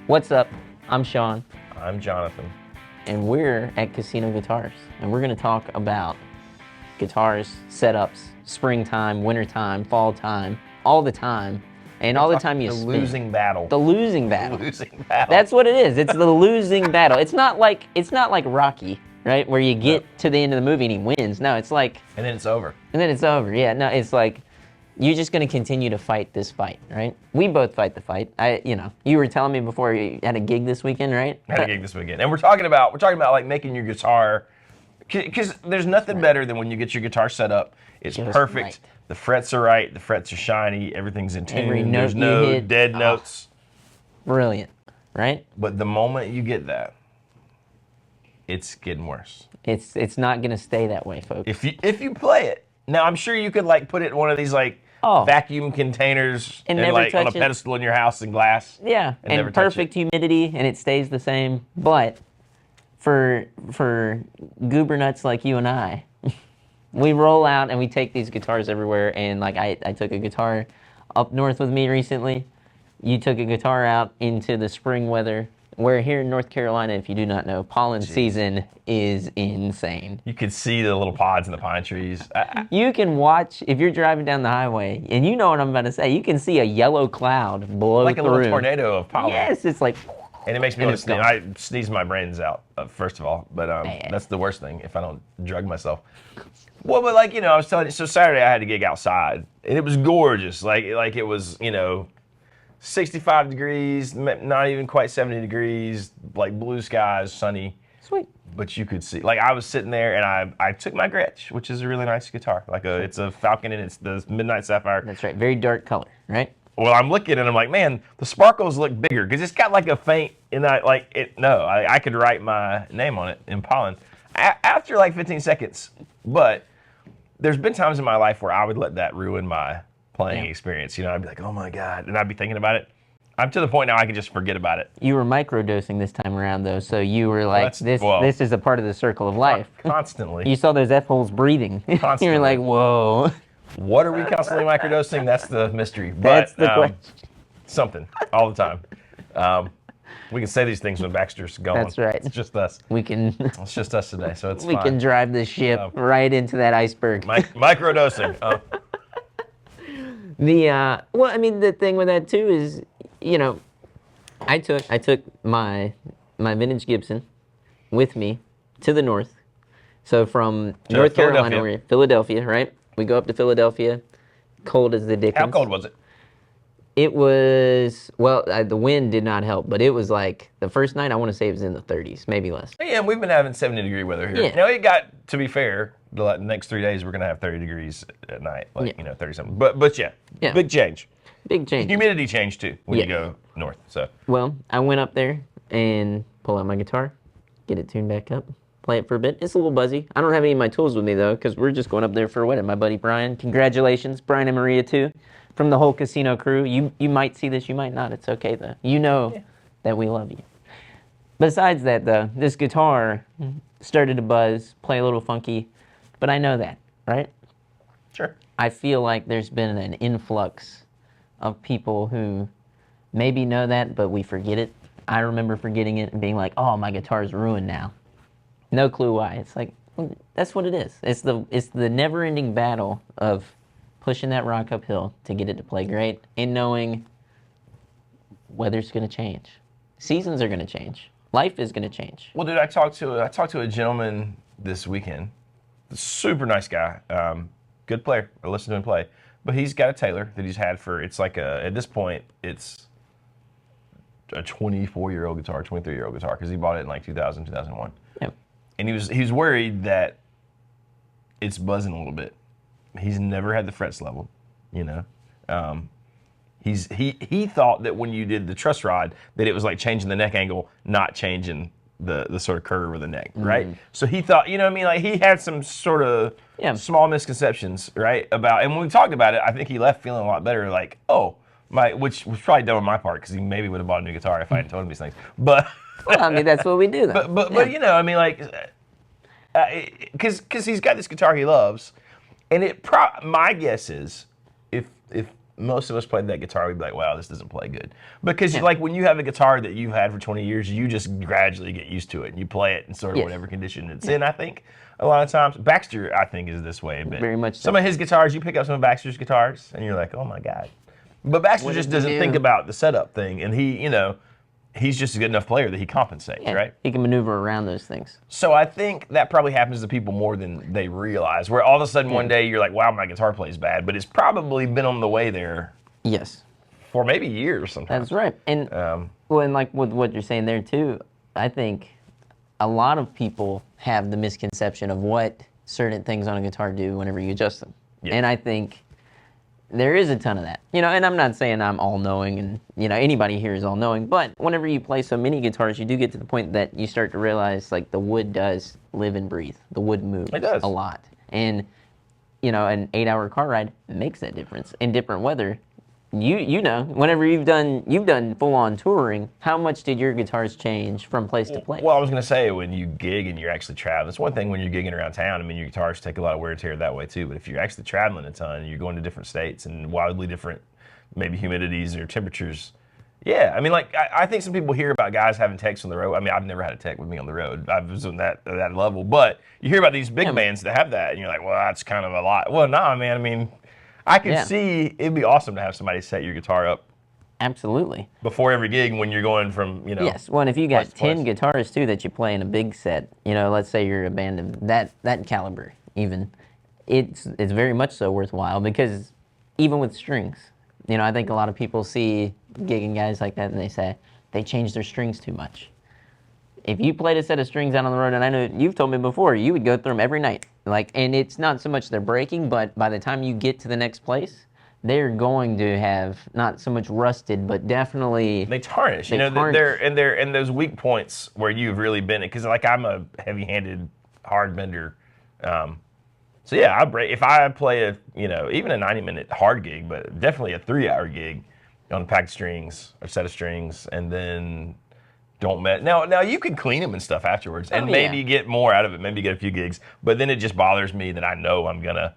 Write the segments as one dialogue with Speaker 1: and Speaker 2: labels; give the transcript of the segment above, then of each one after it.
Speaker 1: What's up? I'm Sean,
Speaker 2: I'm Jonathan.
Speaker 1: and we're at Casino Guitars, and we're going to talk about guitars, setups, springtime, wintertime, fall time, all the time, and all the time you
Speaker 2: The
Speaker 1: spend.
Speaker 2: losing battle.
Speaker 1: The losing battle.
Speaker 2: Losing battle.
Speaker 1: That's what it is. It's the losing battle. It's not like Rocky, right? Where you get to the end of the movie and he wins. No, it's like,
Speaker 2: and then it's over.
Speaker 1: and then it's over. Yeah, no, it's like you're just going to continue to fight this fight, right? We both fight the fight. You were telling me before you had a gig this weekend, right?
Speaker 2: I had a gig this weekend, and we're talking about like making your guitar, because there's nothing better than when you get your guitar set up. It's
Speaker 1: Just
Speaker 2: perfect.
Speaker 1: right.
Speaker 2: The frets are right. The frets are shiny. Everything's in tune.
Speaker 1: Every note
Speaker 2: There's
Speaker 1: you
Speaker 2: no
Speaker 1: hit,
Speaker 2: dead notes.
Speaker 1: Brilliant, right?
Speaker 2: But the moment you get that, it's getting worse.
Speaker 1: It's not going to stay that way, folks.
Speaker 2: If you play it now, I'm sure you could like put it in one of these like vacuum containers
Speaker 1: And
Speaker 2: and
Speaker 1: never
Speaker 2: like on a
Speaker 1: touch it.
Speaker 2: pedestal in your house in glass.
Speaker 1: Yeah,
Speaker 2: never
Speaker 1: and
Speaker 2: touch
Speaker 1: perfect humidity, and it stays the same. But for goober nuts like you and I, we roll out and we take these guitars everywhere. And like I took a guitar up north with me recently. You took a guitar out into the spring weather. Where here in North Carolina, if you do not know, pollen season is insane.
Speaker 2: You could see the little pods in the pine trees.
Speaker 1: You can watch, if you're driving down the highway, and you know what I'm about to say, you can see a yellow cloud blow
Speaker 2: like a
Speaker 1: through.
Speaker 2: little tornado of pollen.
Speaker 1: Yes, it's like,
Speaker 2: And it makes me
Speaker 1: And
Speaker 2: want
Speaker 1: it's
Speaker 2: to sneeze.
Speaker 1: gone.
Speaker 2: I sneeze my brains out, first of all. But that's the worst thing if I don't drug myself. Well, but like, I was telling you, so Saturday I had a gig outside, and it was gorgeous. Like it was, 65 degrees, not even quite 70 degrees, like blue skies, sunny.
Speaker 1: sweet.
Speaker 2: But you could see, like I was sitting there and I took my Gretsch, which is a really nice guitar. It's a Falcon and it's the Midnight Sapphire.
Speaker 1: That's right, very dark color, right?
Speaker 2: Well, I'm looking and I'm like, man, the sparkles look bigger because it's got like a faint, and I could write my name on it in pollen after like 15 seconds. But there's been times in my life where I would let that ruin my playing experience. I'd be like, oh my God, and I'd be thinking about it. I'm to the point now I can just forget about it.
Speaker 1: You were microdosing this time around, though, so you were like,
Speaker 2: that's-
Speaker 1: this is a part of the circle of life.
Speaker 2: Constantly.
Speaker 1: You saw those F-holes breathing. You
Speaker 2: Constantly.
Speaker 1: were like, whoa.
Speaker 2: What are we constantly microdosing? That's the mystery. But,
Speaker 1: That's the question.
Speaker 2: Something all the time. We can say these things when Baxter's gone.
Speaker 1: That's right.
Speaker 2: It's just us.
Speaker 1: We can
Speaker 2: It's just us today, so it's
Speaker 1: we
Speaker 2: fine.
Speaker 1: can drive the ship right into that iceberg.
Speaker 2: Microdosing.
Speaker 1: The thing with that too is, I took my vintage Gibson with me to the north. So from North Carolina, we're in Philadelphia, right? We go up to Philadelphia, cold as the dickens.
Speaker 2: How cold was it?
Speaker 1: It was, the wind did not help, but it was like, the first night, I want to say it was in the 30s, maybe less.
Speaker 2: Yeah, we've been having 70-degree weather here.
Speaker 1: Yeah.
Speaker 2: Now, it got, to be fair, the next 3 days we're going to have 30 degrees at night, 30-something. But yeah, big change.
Speaker 1: Big change.
Speaker 2: Humidity change, too, when
Speaker 1: Yeah.
Speaker 2: you go north. So
Speaker 1: Well, I went up there and pull out my guitar, get it tuned back up, play it for a bit. It's a little buzzy. I don't have any of my tools with me, though, because we're just going up there for a wedding. My buddy Brian, congratulations. Brian and Maria, too, from the whole casino crew. You might see this, you might not. It's okay, though. You know that we love you. Besides that, though, this guitar started to buzz, play a little funky, but I know that, right?
Speaker 2: Sure.
Speaker 1: I feel like there's been an influx of people who maybe know that, but we forget it. I remember forgetting it and being like, oh, my guitar's ruined now. No clue why. It's like, well, that's what it is. It's the never-ending battle of pushing that rock uphill to get it to play great and knowing weather's going to change. Seasons are going to change. Life is going to change.
Speaker 2: Well, dude, I talked to a gentleman this weekend. Super nice guy. Good player. I listened to him play. But he's got a Taylor that he's had at this point, it's a 24-year-old guitar, 23-year-old guitar, because he bought it in like 2000, 2001.
Speaker 1: Yeah.
Speaker 2: And he's worried that it's buzzing a little bit. He's never had the frets leveled, He thought that when you did the truss rod, that it was like changing the neck angle, not changing the sort of curve of the neck, right? So he thought, like he had some sort of small misconceptions, right? And when we talked about it, I think he left feeling a lot better, like, which was probably dumb on my part, because he maybe would have bought a new guitar if I hadn't told him these things. But
Speaker 1: Well, that's what we do, though.
Speaker 2: but because he's got this guitar he loves, and my guess is if most of us played that guitar, we'd be like, wow, this doesn't play good. Because like when you have a guitar that you've had for 20 years, you just gradually get used to it and you play it in sort of whatever condition it's in, I think. A lot of times, Baxter, I think, is this way a bit.
Speaker 1: Very much so.
Speaker 2: Some of his guitars, you pick up some of Baxter's guitars, and you're like, oh my God. But Baxter just doesn't think about the setup thing, and he, he's just a good enough player that he compensates, right?
Speaker 1: He can maneuver around those things.
Speaker 2: So I think that probably happens to people more than they realize, where all of a sudden one day you're like, wow, my guitar plays bad, but it's probably been on the way there.
Speaker 1: Yes.
Speaker 2: For maybe years sometimes.
Speaker 1: That's right. And, and like with what you're saying there too, I think a lot of people have the misconception of what certain things on a guitar do whenever you adjust them. Yeah. And I think there is a ton of that. And I'm not saying I'm all-knowing and, anybody here is all-knowing, but whenever you play so many guitars, you do get to the point that you start to realize, like, the wood does live and breathe. The wood moves a lot. And, an 8-hour car ride makes that difference. In different weather, whenever you've done full-on touring, how much did your guitars change from place to place?
Speaker 2: Well, I was going to say, when you gig and you're actually traveling, it's one thing when you're gigging around town. I mean, your guitars take a lot of wear and tear that way too. But if you're actually traveling a ton, you're going to different states and wildly different, maybe humidities or temperatures. Yeah, I mean, like I think some people hear about guys having techs on the road. I mean, I've never had a tech with me on the road. I was on that level, but you hear about these big bands that have that, and you're like, well, that's kind of a lot. Well, nah, man. I mean, I can see it'd be awesome to have somebody set your guitar up.
Speaker 1: Absolutely.
Speaker 2: Before every gig when you're going from,
Speaker 1: Yes, well, and if you got 10 guitars, too, that you play in a big set, let's say you're a band of that caliber, even, it's very much so worthwhile because even with strings, I think a lot of people see gigging guys like that and they say they change their strings too much. If you played a set of strings out on the road, and I know you've told me before, you would go through them every night. And it's not so much they're breaking, but by the time you get to the next place, they're going to have not so much rusted, but definitely
Speaker 2: they tarnish. They're in those weak points where you've really been it. Because like I'm a heavy-handed hard bender, so yeah, if I play a even a 90-minute hard gig, but definitely a 3-hour gig on packed strings or set of strings, and then. Don't mess. Now you can clean them and stuff afterwards, and maybe get more out of it. Maybe get a few gigs, but then it just bothers me that I know I'm gonna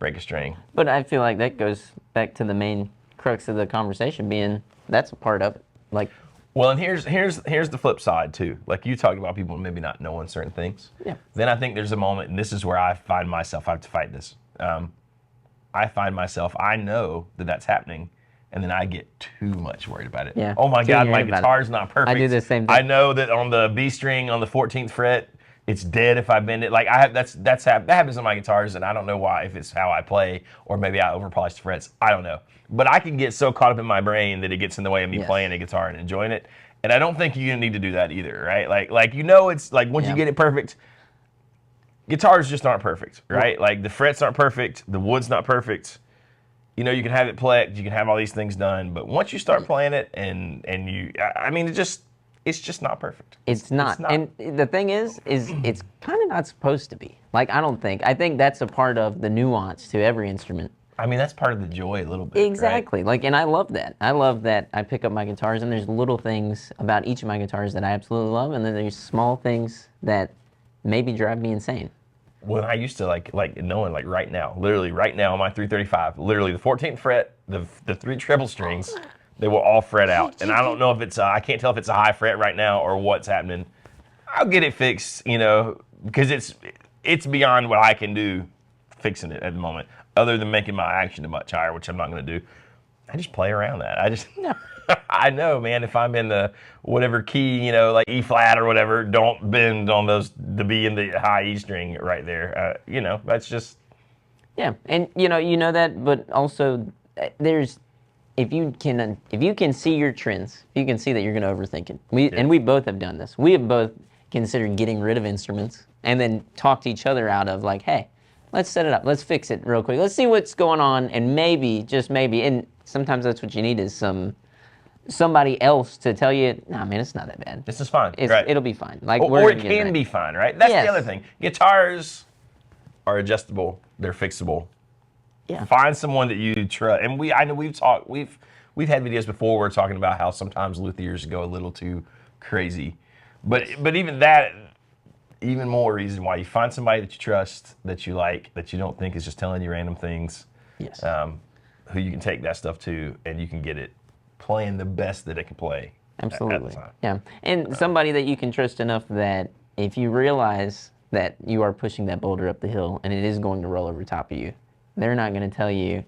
Speaker 2: break a string.
Speaker 1: But I feel like that goes back to the main crux of the conversation, being that's a part of it. Like,
Speaker 2: well, and here's the flip side too. Like you talked about people maybe not knowing certain things.
Speaker 1: Yeah.
Speaker 2: Then I think there's a moment, and this is where I find myself. I have to fight this. I find myself. I know that that's happening. And then I get too much worried about it.
Speaker 1: Yeah.
Speaker 2: Oh my God, my guitar's not perfect.
Speaker 1: I do the same thing.
Speaker 2: I know that on the B string on the 14th fret, it's dead if I bend it. Like that happens on my guitars, and I don't know why. If it's how I play, or maybe I overpolish the frets. I don't know. But I can get so caught up in my brain that it gets in the way of me playing a guitar and enjoying it. And I don't think you need to do that either, right? Like it's like once you get it perfect. Guitars just aren't perfect, right? Like the frets aren't perfect, the wood's not perfect. You can have it plecked, you can have all these things done, but once you start playing it and it's just not perfect.
Speaker 1: It's not. And the thing is it's kind of not supposed to be. Like, I think that's a part of the nuance to every instrument.
Speaker 2: I mean, that's part of the joy a little bit.
Speaker 1: Exactly. Right? Like, and I love that. I love that I pick up my guitars and there's little things about each of my guitars that I absolutely love, and then there's small things that maybe drive me insane.
Speaker 2: When I used to like knowing right now, literally right now on my 335, literally the 14th fret, the 3 treble strings, they will all fret out. And I don't know if it's I can't tell if it's a high fret right now or what's happening. I'll get it fixed, because it's beyond what I can do fixing it at the moment, other than making my action much higher, which I'm not going to do. I just play around that. I know, man, if I'm in the whatever key, like E flat or whatever, don't bend on the B and the high E string right there. That's just.
Speaker 1: Yeah, and you know that, but also there's, if you can see your trends, if you can see that you're going to overthink it. And we both have done this. We have both considered getting rid of instruments and then talked each other out of like, hey, let's set it up. Let's fix it real quick. Let's see what's going on, and maybe, just maybe, and sometimes that's what you need is somebody else to tell you, nah, man, it's not that bad.
Speaker 2: This is fine. Right.
Speaker 1: It'll be fine. Like,
Speaker 2: or it can be fine, right? That's the other thing. Guitars are adjustable. They're fixable.
Speaker 1: Yeah.
Speaker 2: Find someone that you trust. And I know we've had videos before where we're talking about how sometimes luthiers go a little too crazy. But even that, even more reason why you find somebody that you trust, that you like, that you don't think is just telling you random things.
Speaker 1: Yes.
Speaker 2: who you can take that stuff to, and you can get it playing the best that it can play.
Speaker 1: Absolutely.
Speaker 2: At the time.
Speaker 1: Yeah. And somebody that you can trust enough that if you realize that you are pushing that boulder up the hill and it is going to roll over top of you, they're not going to tell you,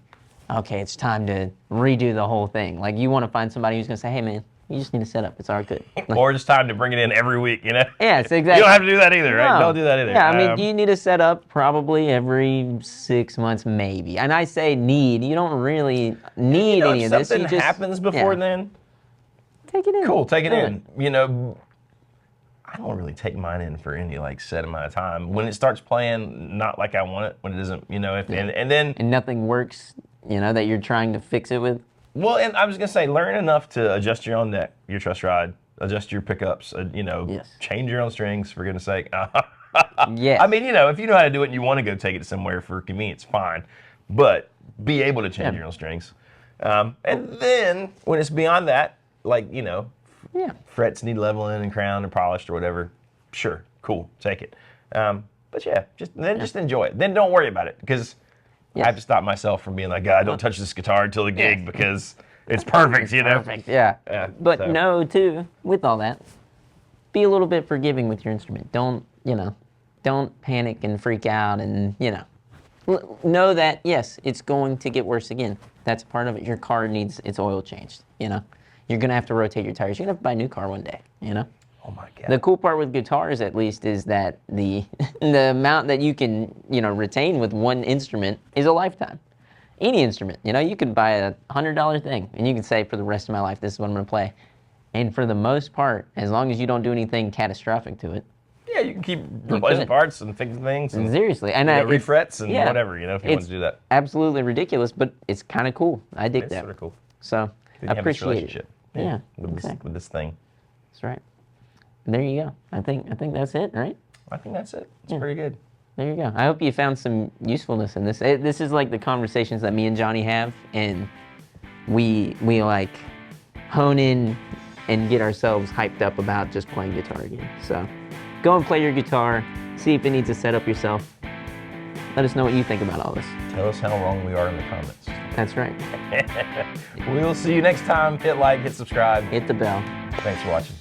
Speaker 1: okay, it's time to redo the whole thing. Like, you want to find somebody who's going to say, hey, man, you just need to set up. It's all good.
Speaker 2: Or just time to bring it in every week, you know?
Speaker 1: Yes, exactly.
Speaker 2: You don't have to do that either, right?
Speaker 1: No.
Speaker 2: Don't do that either.
Speaker 1: Yeah, I mean, you need to set up probably every 6 months, maybe. And I say need. You don't really need any of this.
Speaker 2: If something happens before then,
Speaker 1: take it in.
Speaker 2: cool, take it in. You know, I don't really take mine in for any like set amount of time. When it starts playing not like I want it, when it doesn't, you know, and then
Speaker 1: nothing works, you know, that you're trying to fix it with.
Speaker 2: Well, and I was gonna say, learn enough to adjust your own neck, your truss rod, adjust your pickups, you know, change your own strings, for goodness sake.
Speaker 1: Yes.
Speaker 2: I mean, you know, if you know how to do it and you want to go take it somewhere for convenience, fine. But be able to change your own strings. And then when it's beyond that, like, you know, frets need leveling and crowned and polished or whatever, sure, cool, take it. But yeah, just enjoy it. Then don't worry about it, because I have to stop myself from being like, God, don't touch this guitar until the gig because it's perfect, you know?
Speaker 1: Perfect, yeah. But no, too, with all that, be a little bit forgiving with your instrument. Don't, you know, don't panic and freak out and, you know. Know that, yes, it's going to get worse again. That's part of it. Your car needs its oil changed, you know? You're going to have to rotate your tires. You're going to have to buy a new car one day, you know?
Speaker 2: Oh my God.
Speaker 1: The cool part with guitars, at least, is that the amount that you can, you know, retain with one instrument is a lifetime. Any instrument, you know, you could buy a $100 thing and you can say, for the rest of my life, this is what I'm going to play. And for the most part, as long as you don't do anything catastrophic to it.
Speaker 2: Yeah, you can keep replacing parts and fixing things. And,
Speaker 1: seriously. And
Speaker 2: refrets and whatever, you know, if you want to do that.
Speaker 1: Absolutely ridiculous, but it's kind of cool. I dig that.
Speaker 2: It's sort of cool.
Speaker 1: So, I appreciate it. Yeah,
Speaker 2: with this thing.
Speaker 1: That's right. There you go. I think that's it, right?
Speaker 2: I think that's it. It's pretty good.
Speaker 1: There you go. I hope you found some usefulness in this. This is like the conversations that me and Johnny have, and we like hone in and get ourselves hyped up about just playing guitar again. So go and play your guitar. See if it needs a setup yourself. Let us know what you think about all this.
Speaker 2: Tell us how wrong we are in the comments.
Speaker 1: That's right.
Speaker 2: We'll see you next time. Hit like, hit subscribe.
Speaker 1: Hit the bell.
Speaker 2: Thanks for watching.